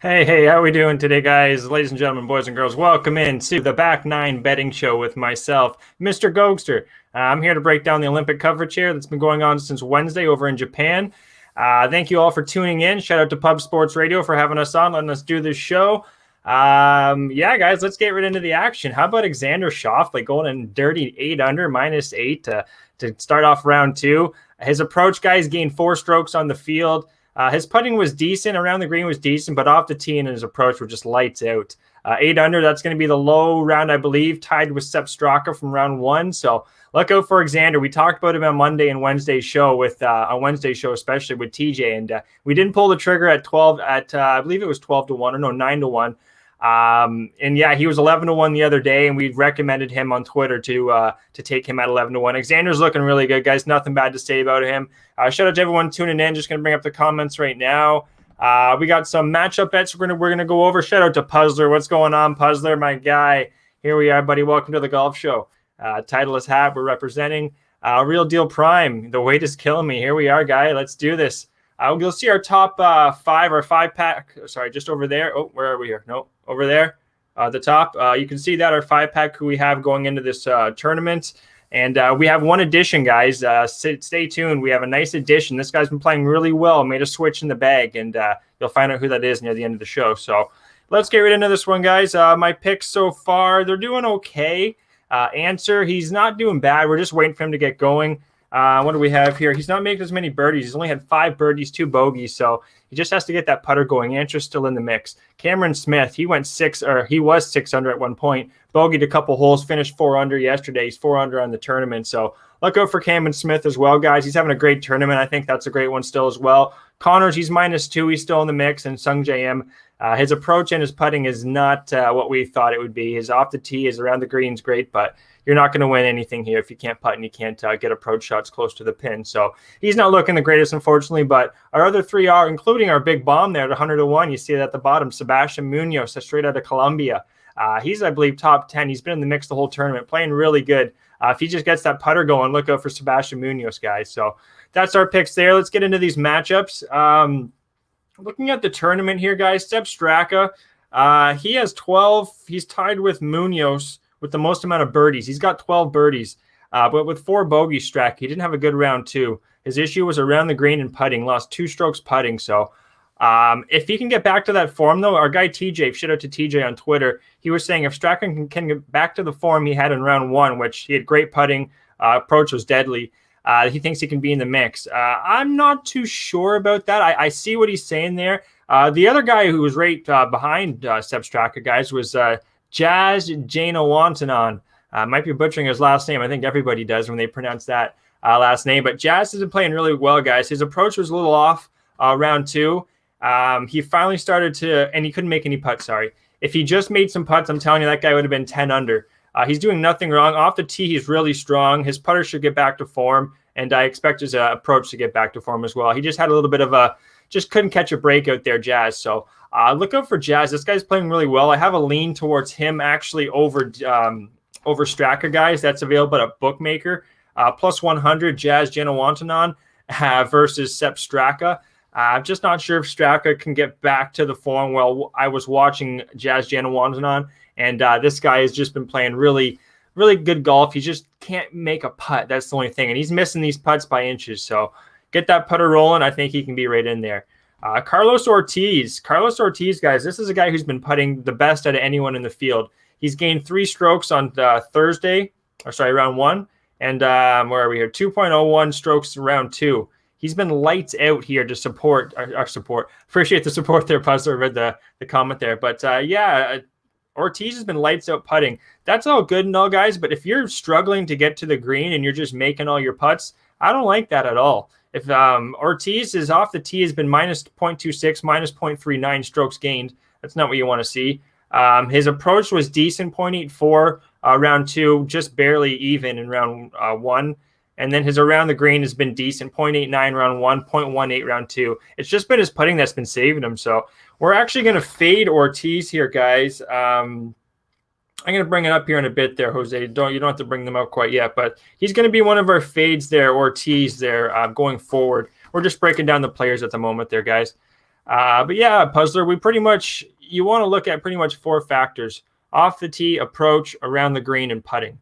Hey, how we doing today, guys? Ladies and gentlemen, boys and girls, welcome in to the Back Nine Betting Show with myself, Mr. Gogster. I'm here to break down the Olympic coverage here that's been going on since Wednesday over in Japan. Thank you all for tuning in. Shout out to Pub Sports Radio for having us on, letting us do this show. Yeah, guys, let's get right into the action. How about Xander Schauffele going in dirty 8 under, -8 to start off round two? His approach, guys, gained 4 strokes on the field. His putting was decent. Around the green was decent, but off the tee and his approach were just lights out. 8 under, that's going to be the low round, I believe, tied with Sepp Straka from round one. So look out for Xander. We talked about him on Monday and Wednesday's show on Wednesday's show, especially with TJ. And we didn't pull the trigger at 12 I believe it was 12 to 1 or no, 9 to 1. And yeah, he was 11 to 1 the other day, and we recommended him on Twitter to take him at 11 to 1. Xander's looking really good, guys. Nothing bad to say about him. Shout out to everyone tuning in. Just going to bring up the comments right now. We got some matchup bets we're gonna go over. Shout out to Puzzler. What's going on, Puzzler, my guy? Here we are, buddy. Welcome to the golf show. Titleist hat we're representing. Real Deal Prime. The weight is killing me. Here we are, guy. Let's do this. You'll see our top 5 or 5-pack. Sorry, just over there. Oh, where are we here? No, over there. The top. You can see that our 5-pack who we have going into this tournament. And we have one addition, guys. Stay tuned. We have a nice addition. This guy's been playing really well. Made a switch in the bag, and you'll find out who that is near the end of the show. So let's get right into this one, guys. My picks so far, they're doing okay. Answer, he's not doing bad. We're just waiting for him to get going. What do we have here? He's not making as many birdies. He's only had 5 birdies, 2 bogeys, so he just has to get that putter going. Answer's still in the mix. Cameron Smith, he was 6 under at one point. Bogeyed a couple holes, finished 4 under yesterday. He's 4 under on the tournament, so look out for Cameron Smith as well, guys. He's having a great tournament. I think that's a great one still as well. Connors, he's -2. He's still in the mix, and Sung J M. His approach and his putting is not what we thought it would be. His off the tee, his around the green is great, but you're not going to win anything here if you can't putt and you can't get approach shots close to the pin. So he's not looking the greatest, unfortunately, but our other 3 are, including our big bomb there at 100 to 1. You see it at the bottom, Sebastian Munoz, straight out of Colombia. He's, I believe, top 10. He's been in the mix the whole tournament, playing really good. If he just gets that putter going, look out for Sebastian Munoz, guys. So that's our picks there. Let's get into these matchups. Looking at the tournament here, guys, Sepp Straka, he has 12. He's tied with Munoz with the most amount of birdies. He's got 12 birdies, but with 4 bogeys, Straka, he didn't have a good round two. His issue was around the green and putting, lost 2 strokes putting. So if he can get back to that form, though, our guy TJ, shout out to TJ on Twitter, he was saying if Straka can get back to the form he had in round 1, which he had great putting, approach was deadly, he thinks he can be in the mix. I'm not too sure about that. I see what he's saying there. The other guy who was right behind Sepp Straka, guys, was Jazz Janowantanon. Might be butchering his last name. I think everybody does when they pronounce that last name. But Jazz has been playing really well, guys. His approach was a little off round 2. He finally started to, and he couldn't make any putts, sorry. If he just made some putts, I'm telling you, that guy would have been 10 under. He's doing nothing wrong. Off the tee, he's really strong. His putter should get back to form, and I expect his approach to get back to form as well. He just had a little bit of just couldn't catch a break out there, Jazz. So look out for Jazz. This guy's playing really well. I have a lean towards him actually over Straka, guys. That's available at Bookmaker. Plus 100, Jazz Janowantanon versus Sepp Straka. I'm just not sure if Straka can get back to the form. Well, I was watching Jazz Janowantanon, and this guy has just been playing really, really good golf. He just can't make a putt. That's the only thing. And he's missing these putts by inches. So get that putter rolling. I think he can be right in there. Carlos Ortiz. Carlos Ortiz, guys, this is a guy who's been putting the best out of anyone in the field. He's gained 3 strokes on round 1. And where are we here? 2.01 strokes round 2. He's been lights out here to support our support. Appreciate the support there, Puzzler. Read the comment there. But Ortiz has been lights out putting. That's all good and all, guys. But if you're struggling to get to the green and you're just making all your putts, I don't like that at all. If Ortiz is off the tee, has been -0.26, -0.39 strokes gained. That's not what you want to see. His approach was decent, 0.84 round 2, just barely even in round 1. And then his around the green has been decent, 0.89 round 1, 0.18 round 2. It's just been his putting that's been saving him. So we're actually going to fade Ortiz here, guys. I'm going to bring it up here in a bit there, Jose. You don't have to bring them up quite yet, but he's going to be one of our fades there, Ortiz there, going forward. We're just breaking down the players at the moment there, guys. But yeah, Puzzler, you want to look at pretty much 4 factors: off the tee, approach, around the green, and putting.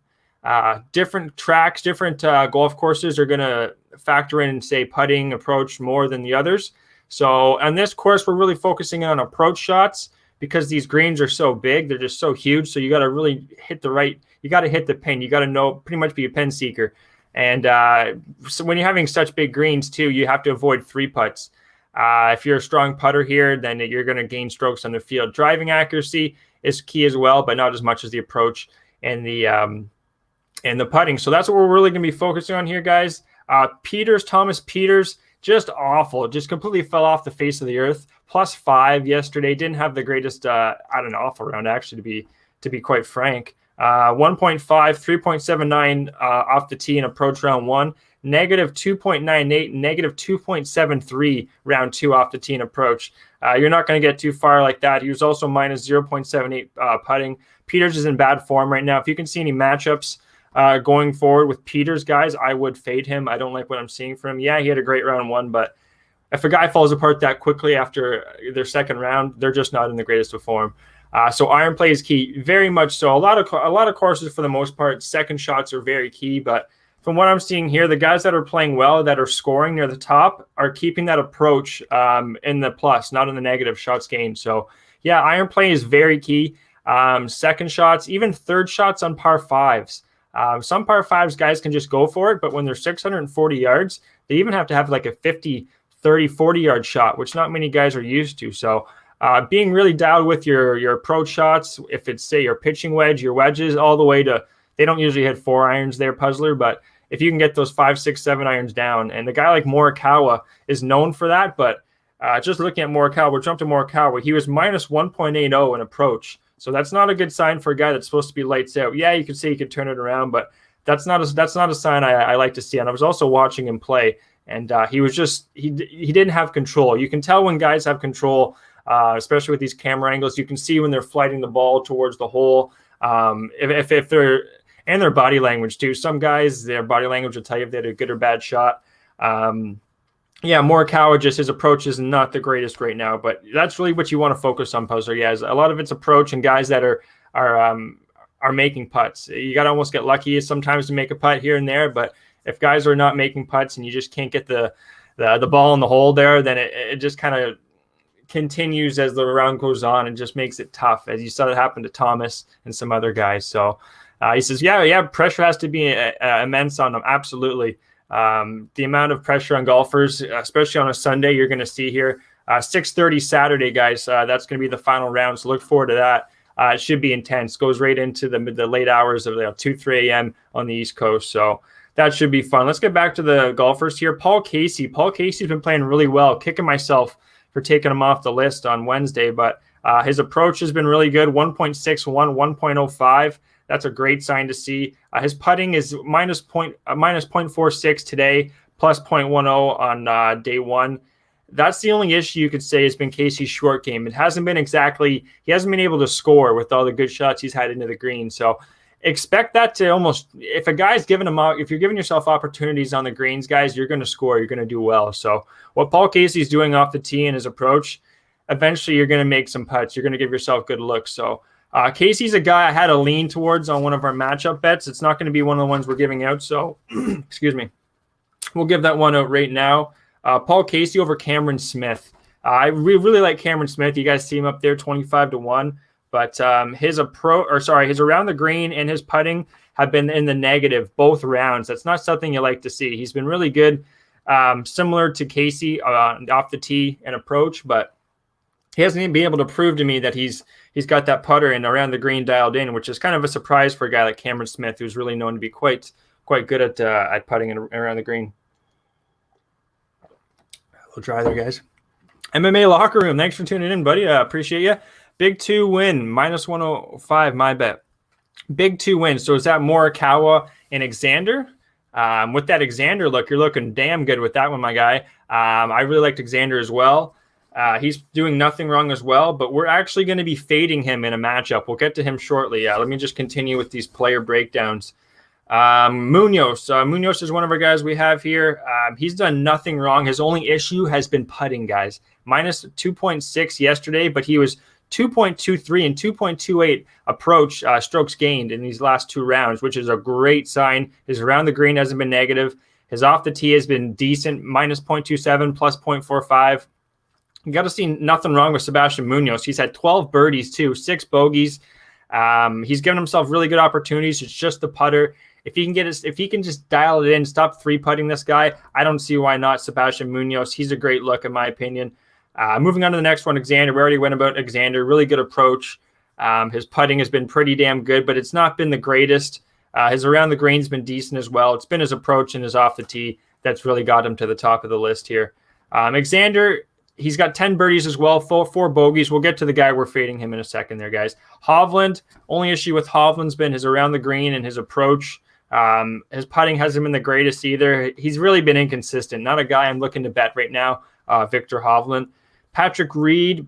Different tracks, different golf courses are going to factor in, say, putting, approach more than the others. So on this course, we're really focusing on approach shots because these greens are so big. They're just so huge. So you got to really you got to hit the pin. You got to pretty much be a pin seeker. And so when you're having such big greens too, you have to avoid 3 putts. If you're a strong putter here, then you're going to gain strokes on the field. Driving accuracy is key as well, but not as much as the approach and the putting. So that's what we're really going to be focusing on here, guys. Thomas Peters, just awful. Just completely fell off the face of the earth. +5 yesterday. Didn't have the greatest, awful round, actually, to be quite frank. 1.5, 3.79 off the tee in approach round 1. -2.98, -2.73 round 2 off the tee and approach. You're not going to get too far like that. He was also -0.78 putting. Peters is in bad form right now. If you can see any matchups going forward with Peters, guys, I would fade him. I don't like what I'm seeing from him. Yeah, he had a great round 1, but if a guy falls apart that quickly after their second round, they're just not in the greatest of form. So iron play is key, very much so. A lot of courses, for the most part, second shots are very key, but from what I'm seeing here, the guys that are playing well, that are scoring near the top, are keeping that approach in the plus, not in the negative shots gained. So, yeah, iron play is very key. Second shots, even third shots on par 5s. Some par 5s guys can just go for it, but when they're 640 yards, they even have to have like a 50, 30, 40-yard shot, which not many guys are used to. So being really dialed with your approach shots, if it's, say, your pitching wedge, your wedges, all the way to, they don't usually hit 4 irons there, Puzzler, but if you can get those 5, 6, 7 irons down, and the guy like Morikawa is known for that, but just looking at Morikawa, we'll jump to Morikawa. He was -1.80 in approach, so that's not a good sign for a guy that's supposed to be lights out. Yeah, you could say he could turn it around, but that's not a sign I like to see. And I was also watching him play, and he was just he didn't have control. You can tell when guys have control, especially with these camera angles. You can see when they're flighting the ball towards the hole. If they're and their body language too. Some guys, their body language will tell you if they had a good or bad shot. Yeah, Morikawa, just his approach is not the greatest right now, but that's really what you want to focus on, Puzzler. Yeah, a lot of it's approach and guys that are making putts. You got to almost get lucky sometimes to make a putt here and there, but if guys are not making putts and you just can't get the ball in the hole there, then it just kind of continues as the round goes on and just makes it tough, as you saw that happen to Thomas and some other guys. So he says, yeah, pressure has to be immense on them. Absolutely. The amount of pressure on golfers, especially on a Sunday, you're going to see here. 6:30 Saturday, guys. That's going to be the final round, so look forward to that. It should be intense. Goes right into the late hours of 2, 3 a.m. on the East Coast, so that should be fun. Let's get back to the golfers here. Paul Casey's been playing really well, kicking myself for taking him off the list on Wednesday, but his approach has been really good, 1.61, 1.05. That's a great sign to see. His putting is minus 0.46 today, plus 0.10 on day 1. That's the only issue you could say has been Casey's short game. He hasn't been able to score with all the good shots he's had into the green. So expect that to almost, if a guy's if you're giving yourself opportunities on the greens, guys, you're going to score, you're going to do well. So what Paul Casey's doing off the tee and his approach, eventually you're going to make some putts. You're going to give yourself good looks. So Casey's a guy I had a lean towards on one of our matchup bets. It's not going to be one of the ones we're giving out. So, excuse me. We'll give that one out right now. Paul Casey over Cameron Smith. I really like Cameron Smith. You guys see him up there, 25-1. But his around the green and his putting have been in the negative both rounds. That's not something you like to see. He's been really good, similar to Casey off the tee and approach, but he hasn't even been able to prove to me that he's got that putter and around the green dialed in, which is kind of a surprise for a guy like Cameron Smith, who's really known to be quite good at putting around the green. A little dry there, guys. MMA Locker Room, thanks for tuning in, buddy. I appreciate you. Big 2 win, minus 105, my bet. Big 2 win. So is that Morikawa and Xander? With that Xander look, you're looking damn good with that one, my guy. I really liked Xander as well. He's doing nothing wrong as well, but we're actually going to be fading him in a matchup. We'll get to him shortly. Let me just continue with these player breakdowns. Munoz. Munoz is one of our guys we have here. He's done nothing wrong. His only issue has been putting, guys. minus 2.6 yesterday, but he was 2.23 and 2.28 approach strokes gained in these last 2 rounds, which is a great sign. His around the green hasn't been negative. His off the tee has been decent, minus 0.27, plus 0.45. You got to see nothing wrong with Sebastian Munoz. He's had 12 birdies too, 6 bogeys. He's given himself really good opportunities. It's just the putter. If he can just dial it in, stop 3-putting this guy, I don't see why not. Sebastian Munoz, he's a great look in my opinion. Moving on to the next one, Xander. We already went about Xander. Really good approach. His putting has been pretty damn good, but it's not been the greatest. His around the green's been decent as well. It's been his approach and his off the tee that's really got him to the top of the list here. Xander, he's got 10 birdies as well, 4 bogeys. We'll get to the guy we're fading him in a second there, guys. Hovland, only issue with Hovland's been his around the green and his approach. His putting hasn't been the greatest either. He's really been inconsistent. Not a guy I'm looking to bet right now, Victor Hovland. Patrick Reed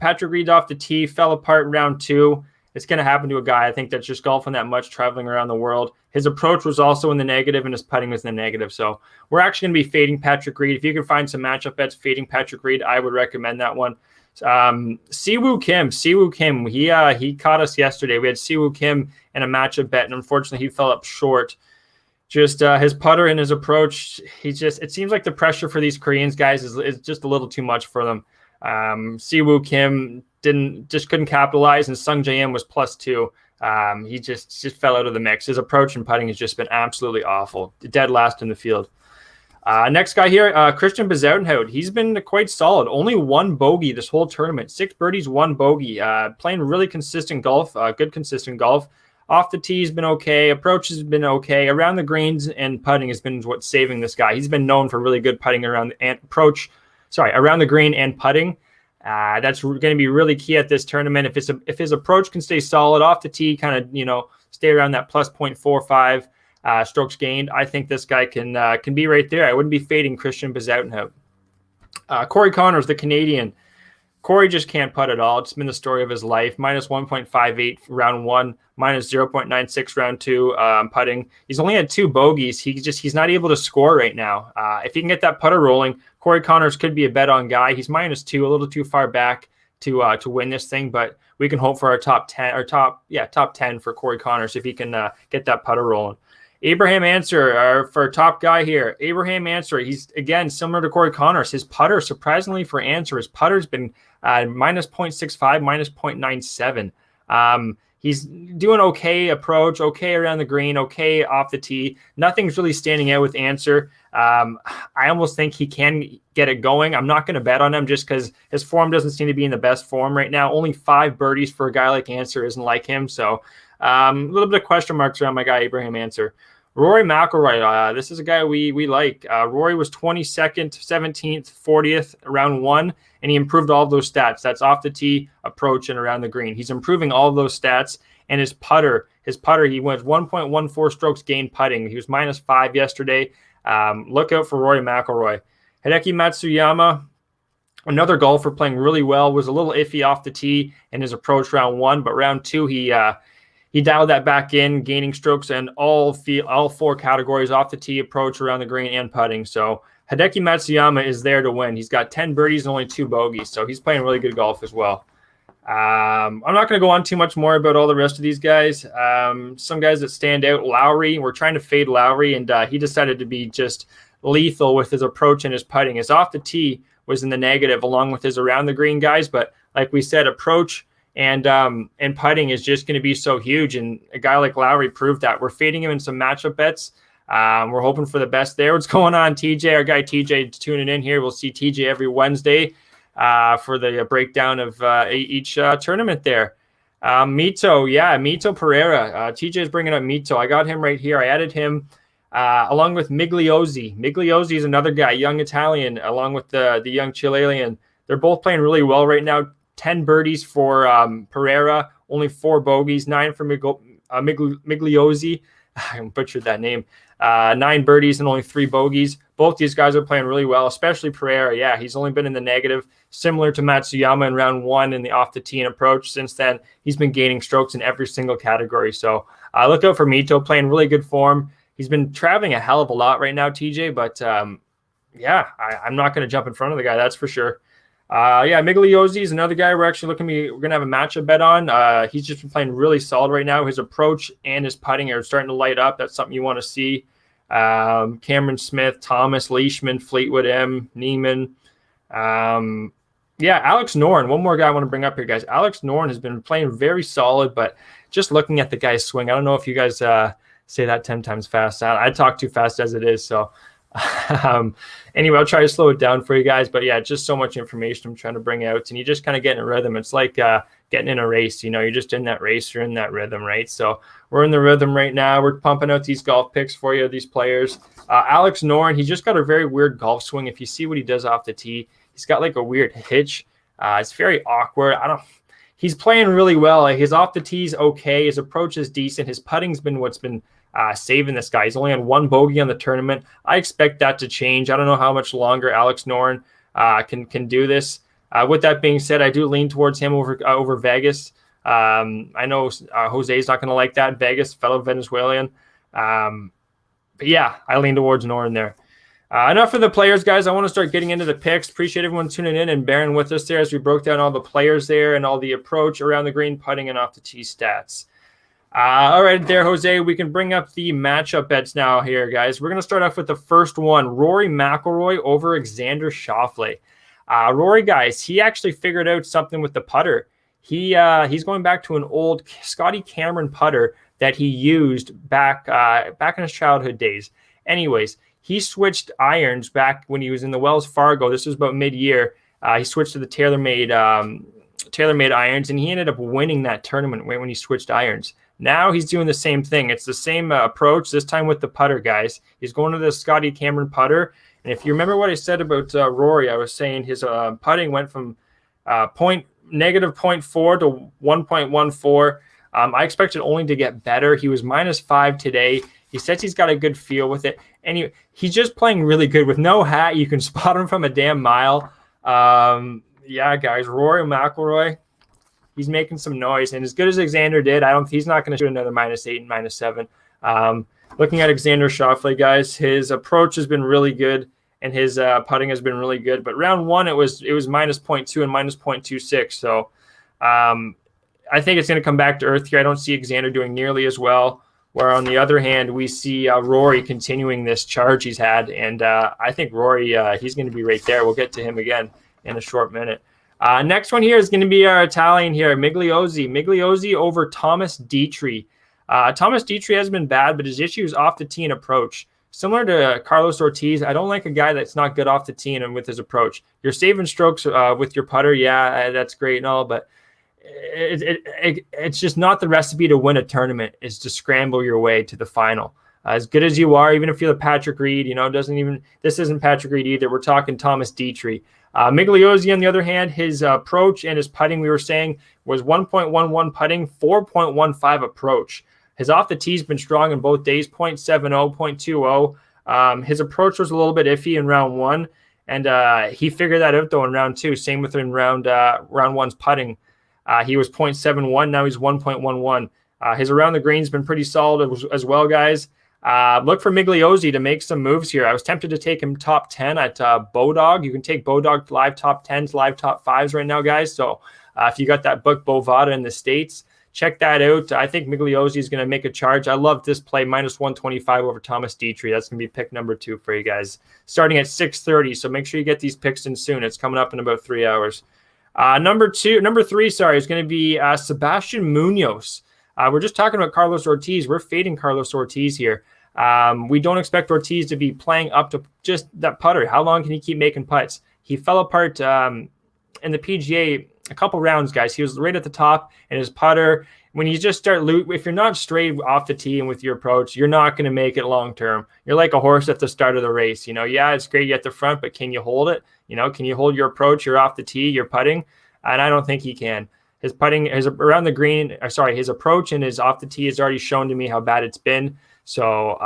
off the tee, fell apart in round 2. It's going to happen to a guy, I think, that's just golfing that much, traveling around the world. His approach was also in the negative, and his putting was in the negative. So we're actually going to be fading Patrick Reed. If you can find some matchup bets fading Patrick Reed, I would recommend that one. Siwoo Kim, he caught us yesterday. We had Siwoo Kim in a matchup bet, and unfortunately he fell up short. Just his putter and his approach, it seems like the pressure for these Koreans guys is just a little too much for them. Siwoo Kim couldn't capitalize, and Sung J.M. was +2. He just fell out of the mix. His approach and putting has just been absolutely awful. Dead last in the field. Next guy here, Christian Bezuidenhout. He's been quite solid. Only 1 bogey this whole tournament. 6 birdies, 1 bogey. Playing really consistent golf, good consistent golf. Off the tee has been okay. Approach has been okay. Around the greens and putting has been what's saving this guy. He's been known for really good putting around the green and putting. That's going to be really key at this tournament. If his approach can stay solid off the tee, kind of stay around that plus 0.45 strokes gained, I think this guy can be right there. I wouldn't be fading Christian Bezuidenhout. Corey Connors, the Canadian. Corey just can't putt at all. It's been the story of his life. Minus 1.58 round 1, minus 0.96 round 2 putting. He's only had 2 bogeys. He's not able to score right now. If he can get that putter rolling, Corey Connors could be a bet on guy. He's minus 2, a little too far back to win this thing, but we can hope for our top 10 for Corey Connors if he can get that putter rolling. Abraham Answer, for top guy here. Abraham Answer, he's, again, similar to Corey Connors. His putter, surprisingly for Answer, his putter's been minus 0.65, minus 0.97. He's doing okay approach, okay around the green, okay off the tee. Nothing's really standing out with Answer. I almost think he can get it going. I'm not going to bet on him just because his form doesn't seem to be in the best form right now. Only 5 birdies for a guy like Answer isn't like him. So a little bit of question marks around my guy, Abraham Answer. Rory McIlroy, this is a guy we like. Rory was 22nd, 17th, 40th, round 1, and he improved all of those stats. That's off the tee, approach, and around the green. He's improving all of those stats. And his putter, he went 1.14 strokes gained putting. He was minus 5 yesterday. Look out for Rory McIlroy. Hideki Matsuyama, another golfer playing really well, was a little iffy off the tee in his approach round 1, but round 2 he dialed that back in, gaining strokes in all 4 categories: off the tee, approach, around the green, and putting. So Hideki Matsuyama is there to win. He's got 10 birdies and only 2 bogeys, so he's playing really good golf as well. I'm not going to go on too much more about all the rest of these guys. Some guys that stand out, Lowry. We're trying to fade Lowry, and he decided to be just lethal with his approach and his putting. His off the tee was in the negative along with his around the green guys, but like we said, approach and putting is just going to be so huge, and a guy like Lowry proved that. We're fading him in some matchup bets. We're hoping for the best there. What's going on, TJ? Our guy TJ tuning in here. We'll see TJ every Wednesday for the breakdown of each tournament there. Mito Pereira. TJ is bringing up Mito. I got him right here. I added him along with Migliozzi. Migliozzi is another guy, young Italian, along with the young Chilean. They're both playing really well right now. 10 birdies for Pereira, only 4 bogeys, 9 for Migliozzi. I butchered that name. 9 birdies and only 3 bogeys. Both these guys are playing really well, especially Pereira. Yeah, he's only been in the negative, similar to Matsuyama in round 1 in the off the tee and approach. Since then, he's been gaining strokes in every single category. So look out for Mito, playing really good form. He's been traveling a hell of a lot right now, TJ, but I'm not going to jump in front of the guy, that's for sure. Yeah, Migliozzi is another guy we're going to have a matchup bet on. He's just been playing really solid right now. His approach and his putting are starting to light up. That's something you want to see. Cameron Smith, Thomas, Leishman, Fleetwood M, Neiman. Yeah, Alex Noren. One more guy I want to bring up here, guys. Alex Noren has been playing very solid, but just looking at the guy's swing, I don't know if you guys say that 10 times fast. I talk too fast as it is, so anyway, I'll try to slow it down for you guys. But yeah, just so much information I'm trying to bring out, and you just kind of get in a rhythm. It's like getting in a race. You're just in that race, you're in that rhythm, right? So we're in the rhythm right now. We're pumping out these golf picks for you, these players. Alex Noren, he's just got a very weird golf swing. If you see what he does off the tee, he's got like a weird hitch. It's very awkward. He's playing really well. His off the tee's okay. His approach is decent. His putting's been what's been saving this guy. He's only had one bogey on the tournament. I expect that to change. I don't know how much longer Alex Noren can do this. With that being said, I do lean towards him over Vegas. I know Jose's not going to like that. Vegas, fellow Venezuelan. But yeah, I lean towards Noren there. Enough for the players, guys. I want to start getting into the picks. Appreciate everyone tuning in and bearing with us there as we broke down all the players there and all the approach around the green, putting, and off the tee stats. All right, there, Jose. We can bring up the matchup bets now here, guys. We're going to start off with the first one, Rory McIlroy over Xander Schauffele. Rory, guys, he actually figured out something with the putter. He's going back to an old Scotty Cameron putter that he used back in his childhood days. Anyways, he switched irons back when he was in the Wells Fargo. This was about mid-year. He switched to the TaylorMade irons, and he ended up winning that tournament when he switched irons. Now he's doing the same thing. It's the same approach, this time with the putter, guys. He's going to the Scotty Cameron putter. And if you remember what I said about Rory, I was saying his putting went from negative 0.4 to 1.14. I expect it only to get better. He was -5 today. He says he's got a good feel with it. And he's just playing really good. With no hat, you can spot him from a damn mile. Yeah, guys, Rory McIlroy, he's making some noise. And as good as Xander did, he's not going to shoot another -8 and -7. Looking at Xander Schauffele, guys, his approach has been really good, and his putting has been really good. But round one, it was -0.2 and -0.26. So I think it's going to come back to earth here. I don't see Xander doing nearly as well. Where on the other hand, we see Rory continuing this charge he's had. And I think Rory, he's going to be right there. We'll get to him again in a short minute. Next one here is going to be our Italian here, Migliozzi. Migliozzi over Thomas Dietrich. Thomas Dietrich has been bad, but his issue is off the tee and approach. Similar to Carlos Ortiz, I don't like a guy that's not good off the tee and with his approach. You're saving strokes with your putter. Yeah, that's great and all, but it's just not the recipe to win a tournament, is to scramble your way to the final. As good as you are, even if you're the Patrick Reed, this isn't Patrick Reed either. We're talking Thomas Dietrich. Migliozzi, on the other hand, his approach and his putting, we were saying, was 1.11 putting, 4.15 approach. His off the tee's been strong in both days, 0.70, 0.20. His approach was a little bit iffy in round one, and he figured that out, though, in round two. Same with in round one's putting. He was 0.71. Now he's 1.11. His around the green's been pretty solid as well, guys. Look for Migliozzi to make some moves here. I was tempted to take him top 10 at Bodog. You can take Bodog live top 10s, live top 5s right now, guys. So if you got that book Bovada in the States, check that out. I think Migliozzi is going to make a charge. I love this play, -125 over Thomas Dietrich. That's going to be pick number 2 for you guys, starting at 6:30. So make sure you get these picks in soon. It's coming up in about 3 hours. Number 3, is going to be Sebastian Munoz. We're just talking about Carlos Ortiz. We're fading Carlos Ortiz here. We don't expect Ortiz to be playing up to just that putter. How long can he keep making putts? He fell apart in the PGA a couple rounds, guys. He was right at the top, and his putter, when you just start if you're not straight off the tee and with your approach, you're not going to make it long term. You're like a horse at the start of the race. Yeah, it's great at the front, but can you hold it? Can you hold your approach? You're off the tee, you're putting, and I don't think he can. His putting, his around the green, his approach and his off the tee has already shown to me how bad it's been. So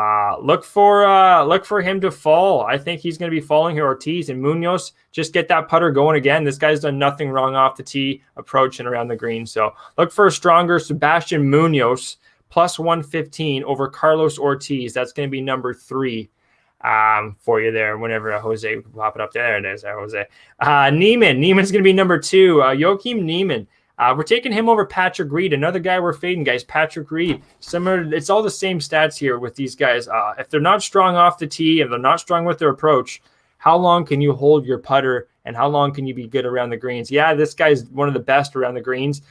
look for him to fall. I think he's going to be falling here. Ortiz and Munoz, just get that putter going again. This guy's done nothing wrong off the tee, approach, and around the green. So look for a stronger Sebastian Munoz, +115 over Carlos Ortiz. That's going to be number 3. for you there. Whenever Jose pop it up there, it is Jose. Neiman's going to be number 2. Joachim Neiman. We're taking him over Patrick Reed, another guy we're fading, guys. Patrick Reed, similar. It's all the same stats here with these guys. If they're not strong off the tee, if they're not strong with their approach, how long can you hold your putter, and how long can you be good around the greens? Yeah, this guy's one of the best around the greens.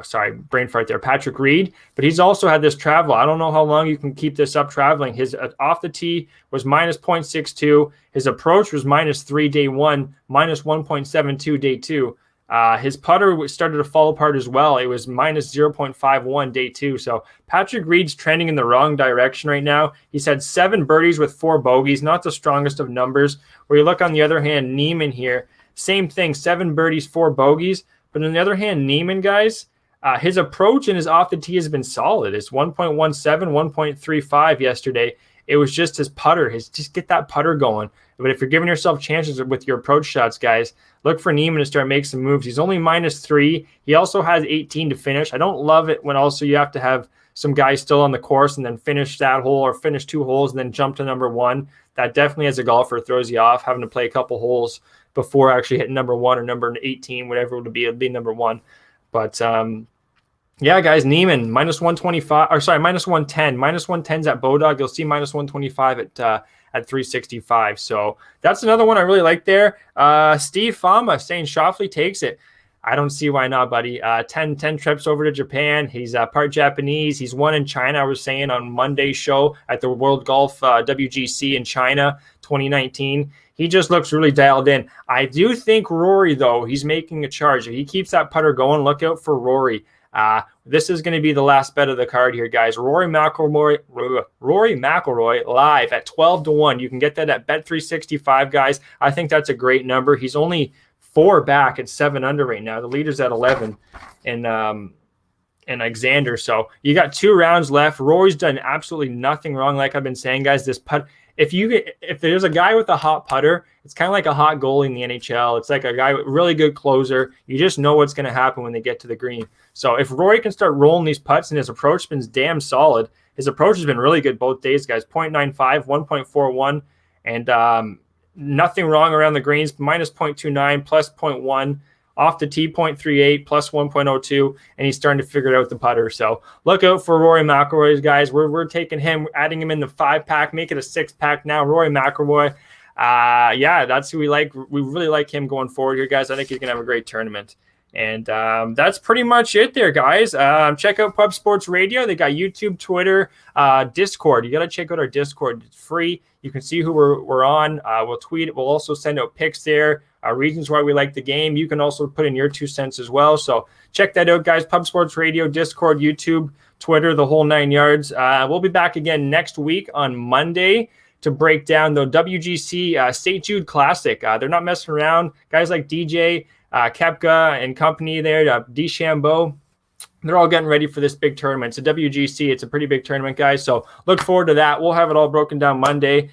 Sorry, brain fart there, Patrick Reed, but he's also had this travel. I don't know how long you can keep this up traveling. His off the tee was minus 0.62. His approach was minus 3 day 1, minus 1.72 day 2. His putter started to fall apart as well. It was minus 0.51 day 2. So Patrick Reed's trending in the wrong direction right now. He's had 7 birdies with 4 bogeys, not the strongest of numbers. Where you look on the other hand, Neiman here, same thing, 7 birdies, 4 bogeys. But on the other hand, Neiman, guys, his approach and his off the tee has been solid. It's 1.17, 1.35 yesterday. It was just his putter. Just get that putter going. But if you're giving yourself chances with your approach shots, guys, look for Neiman to start making some moves. He's only minus 3. He also has 18 to finish. I don't love it when also you have to have some guys still on the course and then finish that hole or finish 2 holes and then jump to number 1. That definitely, as a golfer, throws you off, having to play a couple holes before actually hitting number 1 or number 18, whatever it would be. It'd be number 1. But yeah, guys, Neiman minus 125, or sorry, minus 110. Minus 110's at Bodog. You'll see minus 125 at 365. So that's another one I really like there. Steve Fama saying Shoffley takes it. I don't see why not, buddy. 10 trips over to Japan. He's part Japanese. He's won in China, I was saying on Monday's show at the World Golf WGC in China 2019. He just looks really dialed in. I do think Rory, though, he's making a charge. If he keeps that putter going, look out for Rory. This is going to be the last bet of the card here, guys. Rory McIlroy live at 12-1. You can get that at Bet365, guys. I think that's a great number. He's only 4 back at 7 under right now. The leader's at 11 and Alexander. So you got 2 rounds left. Rory's done absolutely nothing wrong. Like I've been saying, guys, this putt. If there's a guy with a hot putter, it's kind of like a hot goalie in the NHL. It's like a guy with really good closer. You just know what's going to happen when they get to the green. So if Rory can start rolling these putts and his approach has been damn solid, his approach has been really good both days, guys. 0.95, 1.41, and nothing wrong around the greens. Minus 0.29, plus 0.1. Off the tee, 0.38, plus 1.02, and he's starting to figure out the putter. So look out for Rory McIlroy, guys. We're taking him, adding him in the 5-pack, make it a 6-pack now. Rory McIlroy, yeah, that's who we like. We really like him going forward here, guys. I think he's going to have a great tournament. And that's pretty much it there, guys. Check out Pub Sports Radio. They got YouTube, Twitter, Discord. You got to check out our Discord. It's free. You can see who we're on. We'll tweet it. We'll also send out pics there, reasons why we like the game. You can also put in your 2 cents as well. So check that out, guys. Pub Sports Radio, Discord, YouTube, Twitter, the whole 9 yards. We'll be back again next week on Monday to break down the WGC St. Jude Classic. They're not messing around. Guys like DJ, Kepka and company there, DeChambeau, they're all getting ready for this big tournament. It's a WGC. It's a pretty big tournament, guys. So look forward to that. We'll have it all broken down Monday.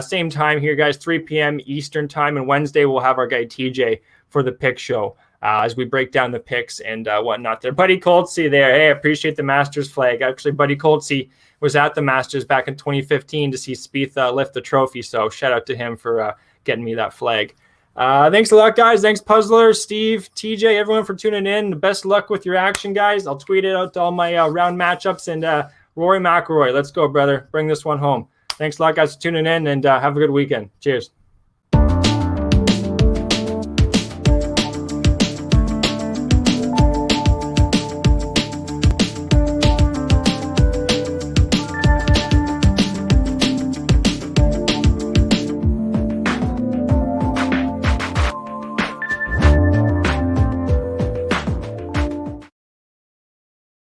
Same time here, guys, 3 p.m. Eastern time. And Wednesday, we'll have our guy TJ for the pick show as we break down the picks and whatnot there. Buddy Coltsy there. Hey, I appreciate the Masters flag. Actually, Buddy Coltsy was at the Masters back in 2015 to see Spieth lift the trophy. So shout out to him for getting me that flag. Thanks a lot, guys. Thanks, Puzzler, Steve, TJ, everyone for tuning in. Best luck with your action, guys. I'll tweet it out to all my round matchups. And Rory McIlroy, let's go, brother. Bring this one home. Thanks a lot, guys, for tuning in, and have a good weekend. Cheers.